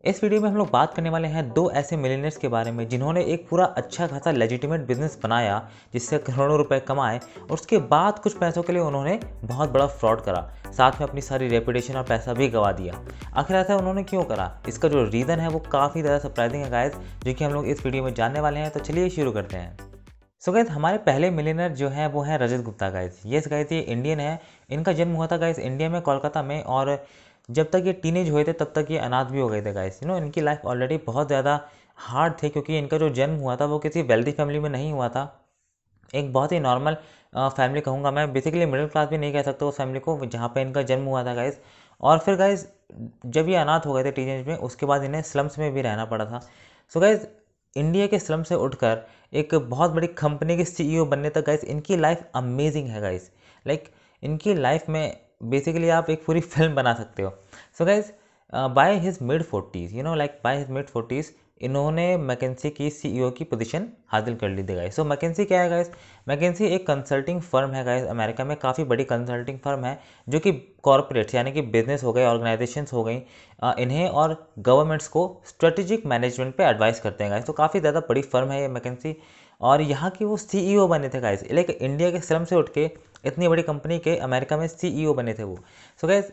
इस वीडियो में हम लोग बात करने वाले हैं दो ऐसे मिलियनेयर्स के बारे में जिन्होंने एक पूरा अच्छा खासा लेजिटिमेट बिजनेस बनाया जिससे करोड़ों रुपए कमाए और उसके बाद कुछ पैसों के लिए उन्होंने बहुत बड़ा फ्रॉड करा, साथ में अपनी सारी रेपुटेशन और पैसा भी गंवा दिया। आखिर ऐसा उन्होंने क्यों करा, इसका जो रीज़न है वो काफ़ी ज़्यादा सरप्राइजिंग है गाइस, जो कि हम लोग इस वीडियो में जानने वाले हैं। तो चलिए शुरू करते हैं। सो गाइस, हमारे पहले मिलियनर जो है वो है रजत गुप्ता गाइस। यस गाइस, ये इंडियन है। इनका जन्म हुआ था गाइस इंडिया में, कोलकाता में, और जब तक ये टीनेज हुए थे तब तक ये अनाथ भी हो गए थे गाइस। इनकी लाइफ ऑलरेडी बहुत ज़्यादा हार्ड थी क्योंकि इनका जो जन्म हुआ था वो किसी वेल्दी फैमिली में नहीं हुआ था। एक बहुत ही नॉर्मल फैमिली कहूँगा मैं, बेसिकली मिडिल क्लास भी नहीं कह सकता उस फैमिली को जहाँ पे इनका जन्म हुआ था गाइस। और फिर गाइस जब ये अनाथ हो गए थे टीनेज में, उसके बाद इन्हें स्लम्स में भी रहना पड़ा था। सो गाइस, इंडिया के स्लम से उठकर एक बहुत बड़ी कंपनी के सीईओ बनने तक गाइस इनकी लाइफ अमेजिंग है गाइस। लाइक इनकी लाइफ में बेसिकली आप एक पूरी फिल्म बना सकते हो। So guys, by his mid 40s, by his mid 40s इन्होंने मैकेंसी की सीईओ की पोजीशन हासिल कर ली थी गाइस। सो मैकेंसी क्या है गाइस? मैकेंसी एक कंसल्टिंग फर्म है गाइस, अमेरिका में काफ़ी बड़ी कंसल्टिंग फर्म है जो कि कॉरपोरेट्स यानी कि बिजनेस हो गए, ऑर्गेनाइजेशंस हो गई, इन्हें और गवर्नमेंट्स को स्ट्रेटेजिक मैनेजमेंट पे एडवाइस करते हैं गाइस। तो काफ़ी ज़्यादा बड़ी फर्म है ये मैकेंसी, और यहाँ की वो सीईओ बने थे गाइस। लाइक इंडिया के श्रम से उठ के इतनी बड़ी कंपनी के अमेरिका में सीईओ बने थे वो। सो गाइस,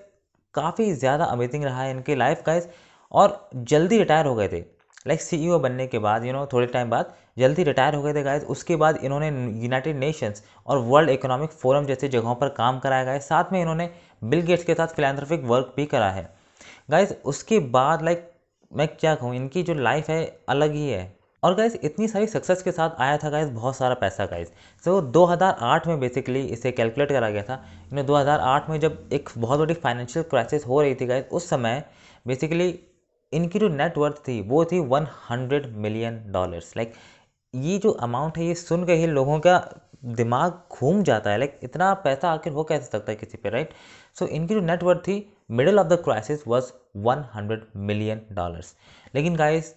काफ़ी ज़्यादा अमेजिंग रहा है इनकी लाइफ गाइस, और जल्दी रिटायर हो गए थे। लाइक सीईओ बनने के बाद थोड़े टाइम बाद जल्दी रिटायर हो गए थे गाइस। उसके बाद इन्होंने यूनाइटेड नेशंस और वर्ल्ड इकोनॉमिक फोरम जैसे जगहों पर काम कराया गाइस। साथ में इन्होंने बिल गेट्स के साथ फिलैंथ्रोपिक वर्क भी करा है गाइस। उसके बाद मैं क्या कहूँ, इनकी जो लाइफ है अलग ही है। और गाइस इतनी सारी सक्सेस के साथ आया था गाइस बहुत सारा पैसा गाइस। सो 2008 में बेसिकली इसे कैलकुलेट करा गया था। 2008 में जब एक बहुत बड़ी फाइनेंशियल क्राइसिस हो रही थी गाइस, उस समय बेसिकली इनकी जो नेट वर्थ थी वो थी $100 मिलियन। लाइक ये जो अमाउंट है ये सुन के ही लोगों का दिमाग घूम जाता है। लाइक इतना पैसा आखिर हो कैसे सकता है किसी पे, राइट? सो इनकी जो नेट वर्थ थी middle of the crisis was $100 million. लेकिन गाइस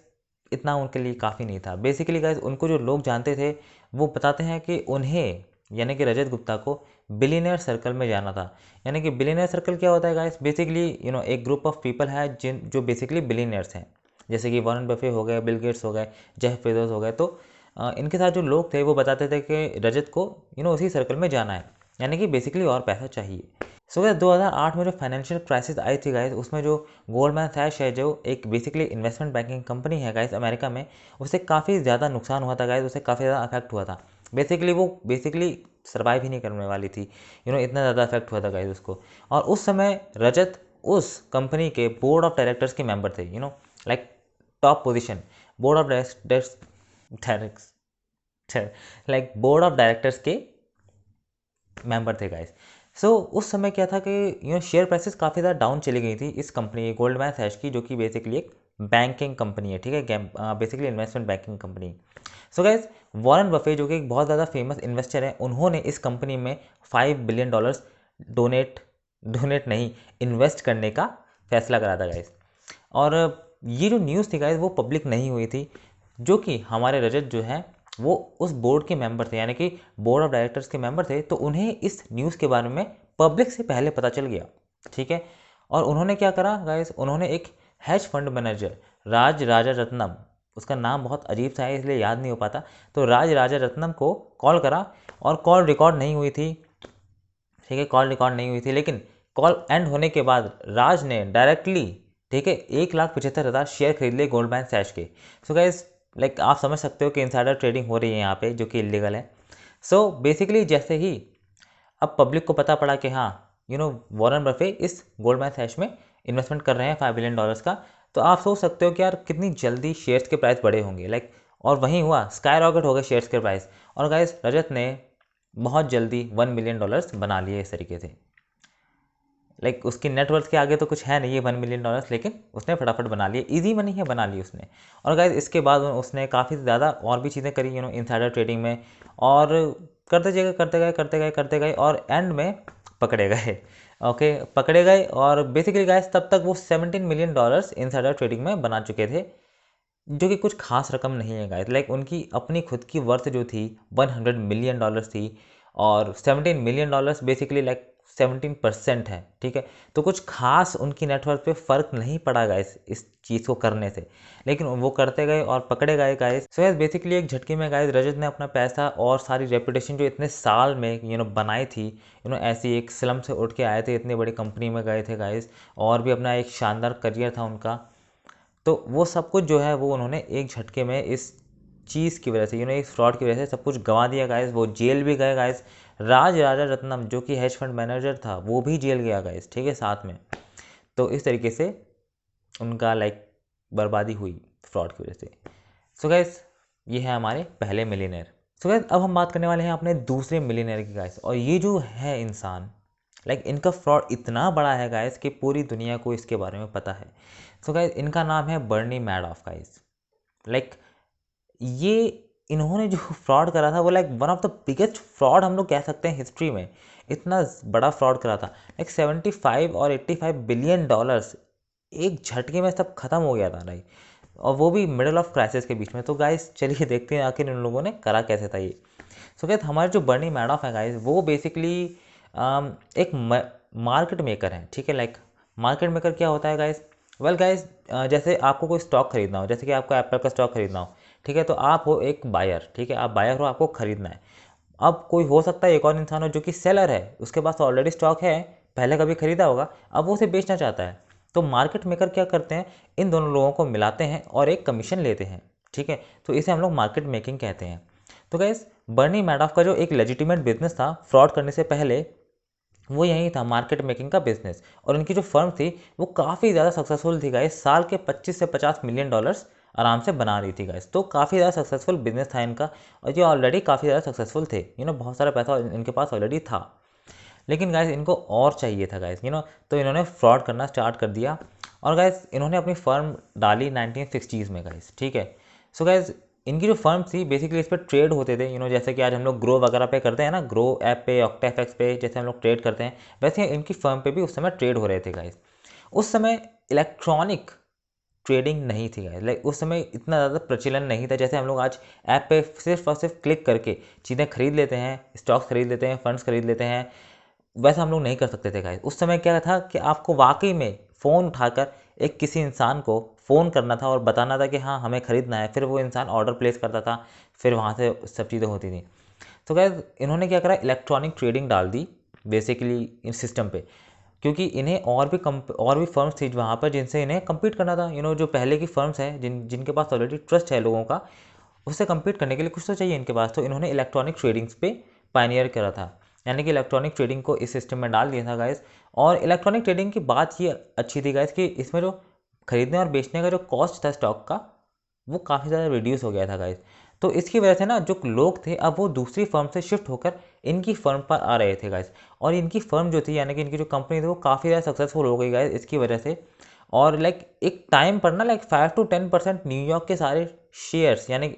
इतना उनके लिए काफ़ी नहीं था। बेसिकली गाइस उनको जो लोग जानते थे वो बताते हैं कि उन्हें यानी कि रजत गुप्ता को बिलियनियर सर्कल में जाना था। यानी कि बिलियनियर सर्कल क्या होता है गाइस? बेसिकली एक ग्रुप ऑफ पीपल है जो बेसिकली बिलियनियर्स हैं, जैसे कि वॉरेन बफे हो गए, बिल गेट्स हो गए, जेफ बेजोस हो गए। तो इनके साथ जो लोग थे वो बताते थे कि रजत को उसी सर्कल में जाना है, यानी कि बेसिकली और पैसा चाहिए। सो गाइस 2008 में जो फाइनेंशियल क्राइसिस आई थी गाइस, उसमें जो गोल्डमैन सैच है जो एक बेसिकली इन्वेस्टमेंट बैंकिंग कंपनी है गाइस अमेरिका में, उसे काफ़ी ज़्यादा नुकसान हुआ था गाइस, उसे काफ़ी ज़्यादा अफेक्ट हुआ था। बेसिकली वो सर्वाइव ही नहीं करने वाली थी, इतना ज़्यादा अफेक्ट हुआ था गाइस उसको। और उस समय रजत उस कंपनी के बोर्ड ऑफ डायरेक्टर्स के मेंबर थे, like top position, board of directors like board of directors के मेंबर थे गाइस। सो उस समय क्या था कि शेयर प्राइसेस काफ़ी ज़्यादा डाउन चली गई थी इस कंपनी गोल्डमैन सैच की, जो कि बेसिकली एक बैंकिंग कंपनी है, ठीक है, basically investment banking company. So guys, Warren Buffett जो कि एक बहुत ज़्यादा फेमस इन्वेस्टर है, उन्होंने इस कंपनी में $5 बिलियन डोनेट नहीं, इन्वेस्ट करने का फैसला करा था गाइस। और ये जो न्यूज़ थी गाइस वो पब्लिक नहीं हुई थी, जो कि हमारे रजत जो है वो उस बोर्ड के मेंबर थे, यानी कि बोर्ड ऑफ डायरेक्टर्स के मेंबर थे। तो उन्हें इस न्यूज़ के बारे में पब्लिक से पहले पता चल गया, ठीक है। और उन्होंने क्या करा गाइस, उन्होंने एक हैज फंड मैनेजर राज राजा रत्नम, उसका नाम बहुत अजीब सा है इसलिए याद नहीं हो पाता, तो राज राजा रत्नम को कॉल करा, और कॉल रिकॉर्ड नहीं हुई थी, ठीक है, कॉल रिकॉर्ड नहीं हुई थी। लेकिन कॉल एंड होने के बाद राज ने डायरेक्टली, ठीक है, 1,75,000 शेयर खरीद लिए गोल्डमैन सैच के। सो गाइस, लाइक आप समझ सकते हो कि इनसाइडर ट्रेडिंग हो रही है यहाँ पे, जो कि इलीगल है। सो बेसिकली जैसे ही अब पब्लिक को पता पड़ा कि हाँ वॉरेन बफे इस गोल्डमैन सैच में इन्वेस्टमेंट कर रहे हैं $5 बिलियन का, तो आप सोच सकते हो कि यार कितनी जल्दी शेयर्स के प्राइस बढ़े होंगे। लाइक और वहीं हुआ, स्काई रॉकेट हो गए शेयर्स के प्राइस। और गाइस रजत ने बहुत जल्दी $1 मिलियन बना लिए इस तरीके से। लाइक उसकी नेटवर्थ के आगे तो कुछ है नहीं ये $1 मिलियन, लेकिन उसने फटाफट बना लिए, इजी मनी है, बना ली उसने। और गाइस इसके बाद उसने काफ़ी ज़्यादा और भी चीज़ें करी इनसाइडर ट्रेडिंग में, और करते गए और एंड में पकड़े गए। ओके, पकड़े गए, और बेसिकली गाइस तब तक वो $17 मिलियन इनसाइडर ट्रेडिंग में बना चुके थे, जो कि कुछ खास रकम नहीं है गाइस। लाइक उनकी अपनी खुद की वर्थ जो थी $100 मिलियन थी, और $17 मिलियन बेसिकली लाइक 17% है, ठीक है। तो कुछ खास उनकी नेटवर्थ पे फ़र्क नहीं पड़ा गाइस इस चीज़ को करने से, लेकिन वो करते गए और पकड़े गए गाइस। सो गाइस बेसिकली एक झटके में गाइस रजत ने अपना पैसा और सारी रेपुटेशन जो इतने साल में बनाई थी, ऐसी एक स्लम से उठ के आए थे, इतनी बड़ी कंपनी में गए थे गाइस, और भी अपना एक शानदार करियर था उनका, तो वो सब कुछ जो है वो उन्होंने एक झटके में इस चीज़ की वजह से इस फ्रॉड की वजह से सब कुछ गंवा दिया गाइस। वो जेल भी गए गाइस। राज राजा रत्नम जो कि हेज फंड मैनेजर था वो भी जेल गया गाइस, ठीक है, साथ में। तो इस तरीके से उनका बर्बादी हुई फ्रॉड की वजह से। सो गाइस ये है हमारे पहले मिलीनियर। सो गाइस अब हम बात करने वाले हैं अपने दूसरे मिलीनियर की गाइस, और ये जो है इंसान इनका फ्रॉड इतना बड़ा है गाइस कि पूरी दुनिया को इसके बारे में पता है। सो गाइस इनका नाम है बर्नी मैडॉफ गाइस। ये इन्होंने जो फ्रॉड करा था वो one of the biggest fraud हम लोग कह सकते हैं हिस्ट्री में। इतना बड़ा फ्रॉड करा था, 75 और 85 बिलियन डॉलर्स एक झटके में सब खत्म हो गया था और वो भी मिडल ऑफ क्राइसिस के बीच में। तो गाइस चलिए देखते हैं आखिर इन लोगों ने करा कैसे था ये। सो गाइस हमारे जो बर्नी मैडॉफ है गाइस वो बेसिकली एक मार्केट मेकर है, ठीक है। मार्केट मेकर क्या होता है गाइस? वेल गाइस जैसे आपको कोई स्टॉक खरीदना हो, जैसे कि आपको एप्पल का स्टॉक खरीदना हो, ठीक है, तो आप हो एक बायर, ठीक है, आप बायर हो, आपको खरीदना है। अब कोई हो सकता है एक और इंसान हो जो कि सेलर है, उसके पास ऑलरेडी स्टॉक है, पहले कभी खरीदा होगा, अब वो उसे बेचना चाहता है। तो मार्केट मेकर क्या करते हैं, इन दोनों लोगों को मिलाते हैं और एक कमीशन लेते हैं, ठीक है। तो इसे हम लोग मार्केट मेकिंग कहते हैं। तो गाइस बर्नी मैडॉफ का जो एक लेजिटिमेट बिजनेस था फ्रॉड करने से पहले, वो यही था मार्केट मेकिंग का बिजनेस। और इनकी जो फर्म थी वो काफ़ी ज़्यादा सक्सेसफुल थी गाइस, साल के 25 से 50 मिलियन डॉलर्स आराम से बना रही थी गाइस। तो काफ़ी ज़्यादा सक्सेसफुल बिजनेस था इनका, और ये ऑलरेडी काफ़ी ज़्यादा सक्सेसफुल थे, बहुत सारा पैसा इनके पास ऑलरेडी था। लेकिन गाइस इनको और चाहिए था गाइस, तो इन्होंने फ्रॉड करना स्टार्ट कर दिया। और गाइस इन्होंने अपनी फर्म डाली 1960s में गाइस, ठीक है। सो गाइस इनकी जो फर्म थी बेसिकली इस पर ट्रेड होते थे, जैसे कि आज हम लोग ग्रो वगैरह पे करते हैं ना, ग्रो ऐप पे, ऑक्टाफैक्स पे जैसे हम लोग ट्रेड करते हैं, वैसे इनकी फर्म पे भी उस समय ट्रेड हो रहे थे गाइस। उस समय इलेक्ट्रॉनिक ट्रेडिंग नहीं थी गाइस, उस समय इतना ज़्यादा प्रचलन नहीं था जैसे हम लोग आज ऐप पे सिर्फ और सिर्फ क्लिक करके चीज़ें खरीद लेते हैं, स्टॉक्स खरीद लेते हैं, फंड्स खरीद लेते हैं। वैसा हम लोग नहीं कर सकते थे गाइस। उस समय क्या था कि आपको वाकई में फ़ोन उठाकर एक किसी इंसान को फ़ोन करना था और बताना था कि हाँ हमें ख़रीदना है, फिर वो इंसान ऑर्डर प्लेस करता था, फिर वहाँ से सब चीज़ें होती थी। तो गाइस इन्होंने क्या करा, इलेक्ट्रॉनिक ट्रेडिंग डाल दी बेसिकली इस सिस्टम पे, क्योंकि इन्हें और भी फर्म्स थी वहाँ पर जिनसे इन्हें कम्पीट करना था। जो पहले की फर्म्स हैं जिनके पास ऑलरेडी ट्रस्ट है लोगों का, उससे कम्पीट करने के लिए कुछ तो चाहिए इनके पास। तो इन्होंने इलेक्ट्रॉनिक ट्रेडिंग्स पे पायनियर करा था, यानी कि इलेक्ट्रॉनिक ट्रेडिंग को इस सिस्टम में डाल दिया था गाइस। और इलेक्ट्रॉनिक ट्रेडिंग की बात ये अच्छी थी गाइस कि इसमें जो खरीदने और बेचने का जो कॉस्ट था स्टॉक का, वो काफ़ी ज़्यादा रिड्यूस हो गया था गाइस। तो इसकी वजह से ना जो लोग थे अब वो दूसरी फर्म से शिफ्ट होकर इनकी फर्म पर आ रहे थे गाइस। और इनकी फर्म जो थी, यानी कि इनकी जो कंपनी थी, वो काफ़ी ज़्यादा सक्सेसफुल हो गई गाइस इसकी वजह से। और एक टाइम पर ना 5 to 10% न्यूयॉर्क के सारे शेयर्स, यानी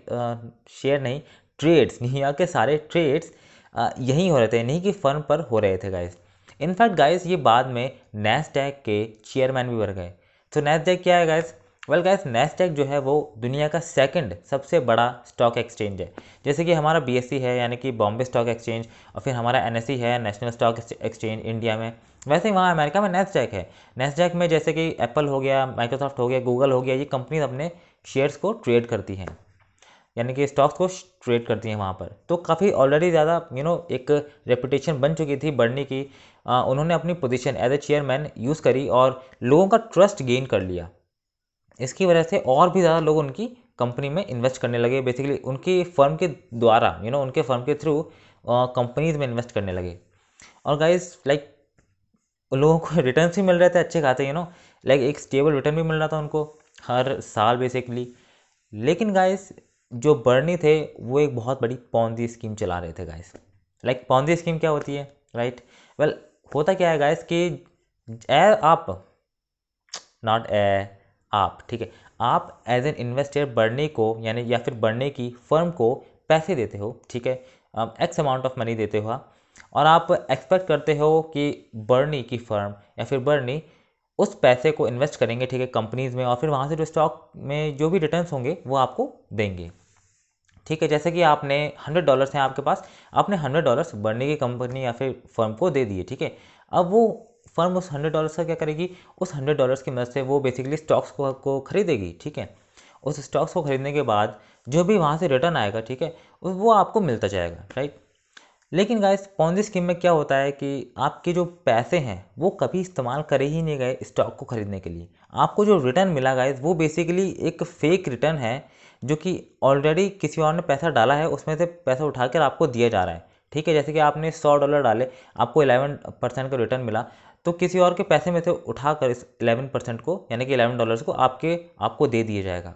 शेयर नहीं, ट्रेड्स, न्यूयॉर्क के सारे ट्रेड्स यहीं हो रहे थे, इन्हीं की फर्म पर हो रहे थे गाइस। इनफैक्ट गाइस ये बाद में नैस्डैक के चेयरमैन भी बन गए। तो नैस्डैक क्या है गाइस? वेल गाइस नैस्डैक जो है वो दुनिया का सेकंड सबसे बड़ा स्टॉक एक्सचेंज है। जैसे कि हमारा बीएसई है, यानी कि बॉम्बे स्टॉक एक्सचेंज, और फिर हमारा एनएसई है, नेशनल स्टॉक एक्सचेंज इंडिया में, वैसे ही वहाँ अमेरिका में नैस्डैक है। नैस्डैक में जैसे कि एप्पल हो गया, माइक्रोसॉफ्ट हो गया, गूगल हो गया, ये कंपनीज अपने शेयर्स को ट्रेड करती हैं, यानी कि स्टॉक्स को ट्रेड करती हैं वहाँ पर। तो काफ़ी ऑलरेडी ज़्यादा एक रेपुटेशन बन चुकी थी बर्नी की। उन्होंने अपनी position as a chairman use करी और लोगों का ट्रस्ट गेन कर लिया। इसकी वजह से और भी ज़्यादा लोग उनकी कंपनी में इन्वेस्ट करने लगे, बेसिकली उनकी फर्म के द्वारा, उनके फर्म के थ्रू कंपनीज में इन्वेस्ट करने लगे। और गाइस लोगों को रिटर्न्स भी मिल रहे थे अच्छे खाते, एक स्टेबल रिटर्न भी मिल रहा था उनको हर साल बेसिकली। लेकिन गाइस जो बर्नी थे वो एक बहुत बड़ी पॉन्जी स्कीम चला रहे थे गाइस। पॉन्जी स्कीम क्या होती है, राइट? वेल होता क्या है गाइस कि आप नॉट आप, ठीक है, आप एज एन इन्वेस्टर बर्नी को, यानी या फिर बर्नी की फर्म को पैसे देते हो, ठीक है, एक्स अमाउंट ऑफ मनी देते हो, और आप एक्सपेक्ट करते हो कि बर्नी की फर्म या फिर बर्नी उस पैसे को इन्वेस्ट करेंगे, ठीक है, कंपनीज में, और फिर वहाँ से जो स्टॉक में जो भी रिटर्न्स होंगे वो आपको देंगे, ठीक है। जैसे कि आपने $100 हैं आपके पास, आपने $100 बर्नी की कंपनी या फिर फर्म को दे दिए, ठीक है। अब वो फर्म उस $100 का क्या करेगी, उस $100 की मदद से वो बेसिकली स्टॉक्स को खरीदेगी, ठीक है। उस स्टॉक्स को खरीदने के बाद जो भी वहाँ से रिटर्न आएगा, ठीक है, वो आपको मिलता जाएगा, राइट। लेकिन गाइस पॉन्जी स्कीम में क्या होता है कि आपके जो पैसे हैं वो कभी इस्तेमाल करे ही नहीं गए स्टॉक को खरीदने के लिए। आपको जो रिटर्न मिला गाइस वो बेसिकली एक फेक रिटर्न है, जो कि ऑलरेडी किसी और ने पैसा डाला है, उसमें से पैसा उठाकर आपको दिया जा रहा है, ठीक है। जैसे कि आपने $100 डाले, आपको 11% का रिटर्न मिला, तो किसी और के पैसे में से उठाकर इस 11% को, यानी कि $11 को आपको दे दिया जाएगा।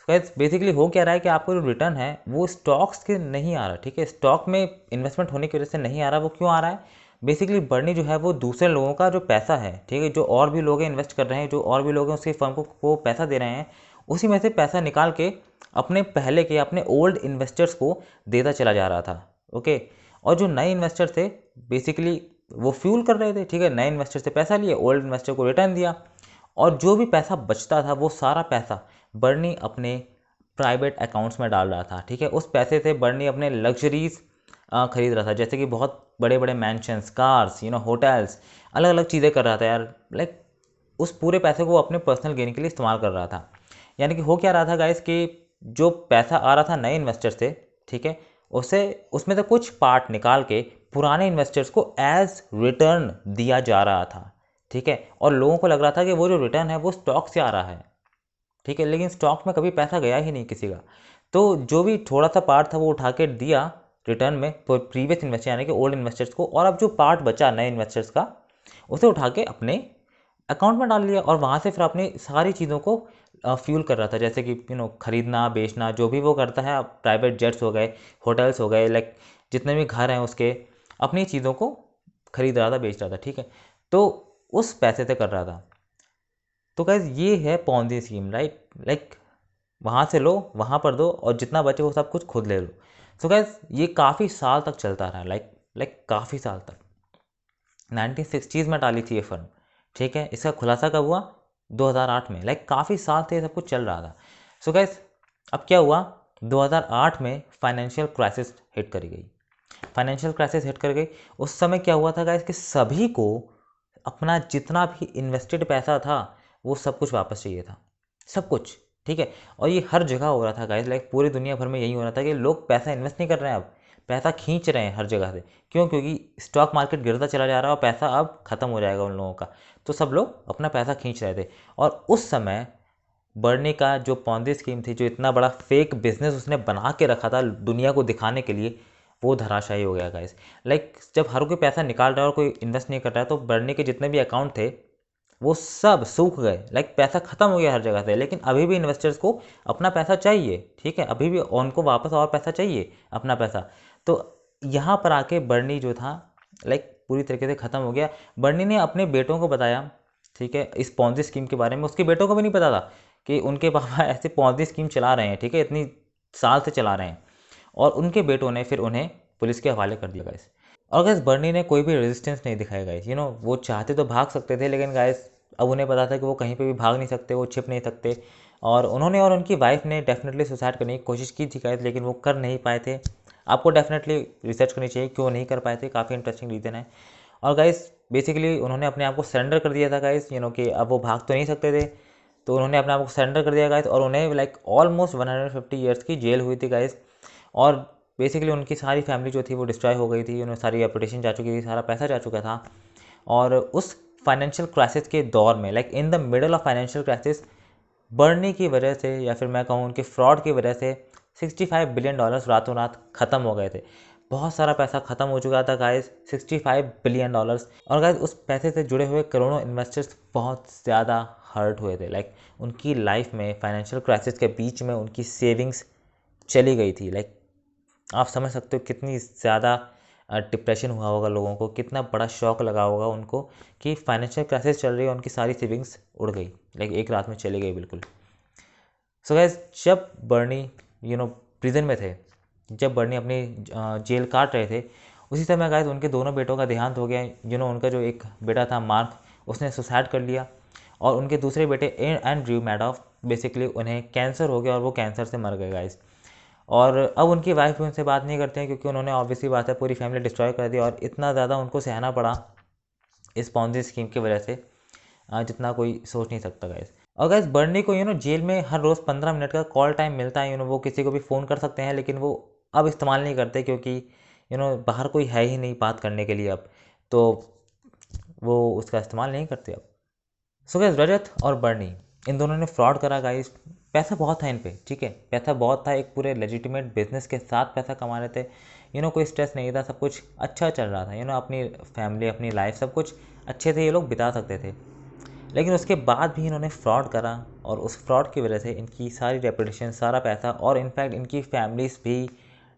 बेसिकली हो क्या रहा है कि आपको जो रिटर्न है वो स्टॉक्स के नहीं आ रहा, ठीक है। स्टॉक में इन्वेस्टमेंट होने की वजह से नहीं आ रहा। वो क्यों आ रहा है? बेसिकली बर्नी जो है वो दूसरे लोगों का जो पैसा है, ठीक है, जो और भी लोग इन्वेस्ट कर रहे हैं, जो और भी लोग हैं उसकी फर्म को वो पैसा दे रहे हैं, उसी में से पैसा निकाल के अपने पहले के, अपने ओल्ड इन्वेस्टर्स को देता चला जा रहा था, ओके। और जो नए इन्वेस्टर थे बेसिकली वो फ्यूल कर रहे थे, ठीक है। नए इन्वेस्टर से पैसा लिया, ओल्ड इन्वेस्टर को रिटर्न दिया, और जो भी पैसा बचता था वो सारा पैसा बर्नी अपने प्राइवेट अकाउंट्स में डाल रहा था, ठीक है। उस पैसे से बर्नी अपने लग्जरीज खरीद रहा था, जैसे कि बहुत बड़े बड़े मैंशंस, कार्स, होटल्स, अलग अलग चीज़ें कर रहा था यार। लाइक उस पूरे पैसे को अपने पर्सनल गेन के लिए इस्तेमाल कर रहा था। यानी कि हो क्या रहा था गाइस कि जो पैसा आ रहा था नए इन्वेस्टर से, ठीक है, उसे उसमें से कुछ पार्ट निकाल के पुराने इन्वेस्टर्स को एज रिटर्न दिया जा रहा था, ठीक है। और लोगों को लग रहा था कि वो जो रिटर्न है वो स्टॉक से आ रहा है, ठीक है, लेकिन स्टॉक में कभी पैसा गया ही नहीं किसी का। तो जो भी थोड़ा सा पार्ट था वो उठा के दिया रिटर्न में प्रीवियस इन्वेस्टर, यानी कि ओल्ड इन्वेस्टर्स को, और अब जो पार्ट बचा नए इन्वेस्टर्स का उसे उठा के अपने अकाउंट में डाल लिया, और वहाँ से फिर अपनी सारी चीज़ों को फ्यूल कर रहा था, जैसे कि खरीदना बेचना, जो भी वो करता है। प्राइवेट जेट्स हो गए, होटल्स हो गए, लाइक जितने भी घर हैं उसके, अपनी चीज़ों को खरीद रहा था, बेच रहा था, ठीक है। तो उस पैसे से कर रहा था। तो गाइज ये है पॉन्जी स्कीम, राइट। लाइक वहाँ से लो, वहाँ पर दो, और जितना बचे वो सब कुछ खुद ले लो। सो गाइज ये काफ़ी साल तक चलता रहा, लाइक काफ़ी साल तक। 1960s में डाली थी ये फर्म, ठीक है। इसका खुलासा कब हुआ? 2008 में। लाइक काफ़ी साल से ये सब कुछ चल रहा था। सो गाइज अब क्या हुआ? 2008 में फाइनेंशियल क्राइसिस हिट करी गई। फाइनेंशियल क्राइसिस हिट कर गई। उस समय क्या हुआ था गाइज कि सभी को अपना जितना भी इन्वेस्टेड पैसा था वो सब कुछ वापस चाहिए था, सब कुछ, ठीक है। और ये हर जगह हो रहा था गाइस, लाइक पूरी दुनिया भर में यही हो रहा था कि लोग पैसा इन्वेस्ट नहीं कर रहे हैं, अब पैसा खींच रहे हैं हर जगह से। क्यों? क्योंकि स्टॉक मार्केट गिरता चला जा रहा है और पैसा अब खत्म हो जाएगा उन लोगों का। तो सब लोग अपना पैसा खींच रहे थे। और उस समय बर्नी का जो पॉन्जी स्कीम थी, जो इतना बड़ा फेक बिजनेस उसने बना के रखा था दुनिया को दिखाने के लिए, वो धराशायी हो गया गाइस। लाइक जब हर कोई पैसा निकाल रहा है और कोई इन्वेस्ट नहीं कर रहा है, तो बर्नी के जितने भी अकाउंट थे वो सब सूख गए। लाइक पैसा खत्म हो गया हर जगह से। लेकिन अभी भी इन्वेस्टर्स को अपना पैसा चाहिए, ठीक है, अभी भी उनको वापस और पैसा चाहिए, अपना पैसा। तो यहाँ पर आके बर्नी जो था लाइक पूरी तरीके से ख़त्म हो गया। बर्नी ने अपने बेटों को बताया, ठीक है, इस पॉन्जी स्कीम के बारे में। उसके बेटों को भी नहीं पता था कि उनके पापा ऐसे पॉन्जी स्कीम चला रहे हैं, ठीक है, इतनी साल से चला रहे हैं। और उनके बेटों ने फिर उन्हें पुलिस के हवाले कर दिया गाइस। और गाइस बर्नी ने कोई भी रेजिस्टेंस नहीं दिखाया गाइस। वो चाहते तो भाग सकते थे, लेकिन गाइस अब उन्हें पता था कि वो कहीं पे भी भाग नहीं सकते, वो छिप नहीं सकते। और उन्होंने और उनकी वाइफ ने डेफिनेटली सुसाइड करने की कोशिश की थी गाइस, लेकिन वो कर नहीं पाए थे। आपको डेफिनेटली रिसर्च करनी चाहिए क्यों नहीं कर पाए थे, काफ़ी इंटरेस्टिंग रीज़न है। और गाइस बेसिकली उन्होंने अपने आप को सरेंडर कर दिया था गाइस, कि अब वो भाग तो नहीं सकते थे, तो उन्होंने अपने आप को सरेंडर कर दिया गाइस। और उन्हें लाइक ऑलमोस्ट 150 ईयर्स की जेल हुई थी गाइस। और बेसिकली उनकी सारी फैमिली जो थी वो डिस्ट्रॉय हो गई थी, उन्हें सारी रेपुटेशन जा चुकी थी, सारा पैसा जा चुका था। और उस फाइनेंशियल क्राइसिस के दौर में, like in the middle of financial crisis, Bernie की वजह से, या फिर मैं कहूँ उनके फ्रॉड की वजह से, $65 बिलियन रातों रात ख़त्म हो गए थे। बहुत सारा पैसा ख़त्म हो चुका था गाइस, $65 बिलियन। और गाइस उस पैसे से जुड़े हुए करोड़ों इन्वेस्टर्स बहुत ज़्यादा हर्ट हुए थे। लाइक उनकी लाइफ में फाइनेंशियल क्राइसिस के बीच में उनकी सेविंग्स चली गई थी। लाइक आप समझ सकते हो कितनी ज़्यादा डिप्रेशन हुआ होगा लोगों को, कितना बड़ा शॉक लगा होगा उनको कि फाइनेंशियल क्राइसिस चल रही है, उनकी सारी सेविंग्स उड़ गई, लाइक एक रात में चली गई बिल्कुल। सो गाइस जब बर्नी प्रिजन में थे, जब बर्नी अपनी जेल काट रहे थे, उसी समय गाइस उनके दोनों बेटों का देहांत हो गया। उनका जो एक बेटा था मार्क, उसने सुसाइड कर लिया। और उनके दूसरे बेटे एंड्रयू मैडॉफ, बेसिकली उन्हें कैंसर हो गया और वो कैंसर से मर गए गाइस। और अब उनकी वाइफ भी उनसे बात नहीं करते हैं, क्योंकि उन्होंने ऑब्वियसली बात है पूरी फैमिली डिस्ट्रॉय कर दी और इतना ज़्यादा उनको सहना पड़ा इस पॉन्जी स्कीम की वजह से जितना कोई सोच नहीं सकता गाइस। और गाइस बर्नी को जेल में हर रोज़ 15 मिनट का कॉल टाइम मिलता है। वो किसी को भी फ़ोन कर सकते हैं, लेकिन वो अब इस्तेमाल नहीं करते क्योंकि बाहर कोई है ही नहीं बात करने के लिए अब, तो वो उसका इस्तेमाल नहीं करते अब। सो गाइस रजत और बर्नी इन दोनों ने फ्रॉड करा गाइस। पैसा बहुत था इन पे, ठीक है, पैसा बहुत था, एक पूरे लेजिटिमेट बिजनेस के साथ पैसा कमा रहे थे। कोई स्ट्रेस नहीं था, सब कुछ अच्छा चल रहा था। अपनी फैमिली, अपनी लाइफ, सब कुछ अच्छे से ये लोग बिता सकते थे। लेकिन उसके बाद भी इन्होंने फ्रॉड करा, और उस फ्रॉड की वजह से इनकी सारी रेपुटेशन, सारा पैसा, और इनफैक्ट इनकी फैमिलीज भी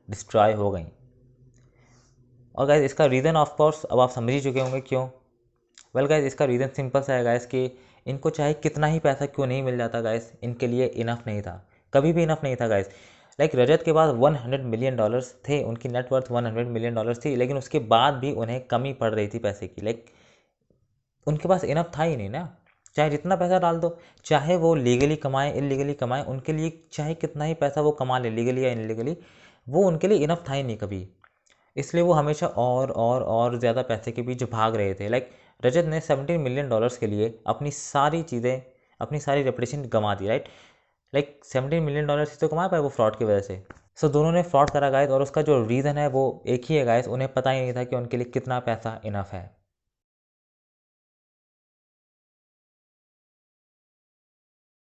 डिस्ट्रॉय हो गई। और गाइस इसका रीज़न ऑफ कोर्स अब आप समझ ही चुके होंगे क्यों। वेल गाइस इसका रीज़न सिंपल सा है गाइस कि इनको चाहे कितना ही पैसा क्यों नहीं मिल जाता गाइस, इनके लिए इनफ नहीं था, कभी भी इनफ नहीं था गाइस। लाइक रजत के पास $100 मिलियन थे, उनकी नेटवर्थ $100 मिलियन थी, लेकिन उसके बाद भी उन्हें कमी पड़ रही थी पैसे की। लाइक उनके पास इनफ था ही नहीं ना, चाहे जितना पैसा डाल दो, चाहे वो लीगली कमाए इलीगली कमाए, उनके लिए चाहे कितना ही पैसा वो कमा ले लीगली या इनलीगली, वो उनके लिए इनफ था ही नहीं कभी। इसलिए वो हमेशा और ज़्यादा पैसे के पीछे भाग रहे थे। लाइक रजत ने $17 मिलियन के लिए अपनी सारी चीज़ें, अपनी सारी रेपुटेशन गंवा दी, राइट। लाइक $17 मिलियन ही तो कमा पाए वो फ्रॉड की वजह से। सो दोनों ने फ्रॉड करा गाइस, और उसका जो रीज़न है वो एक ही है गाइस, उन्हें पता ही नहीं था कि उनके लिए कितना पैसा इनफ है।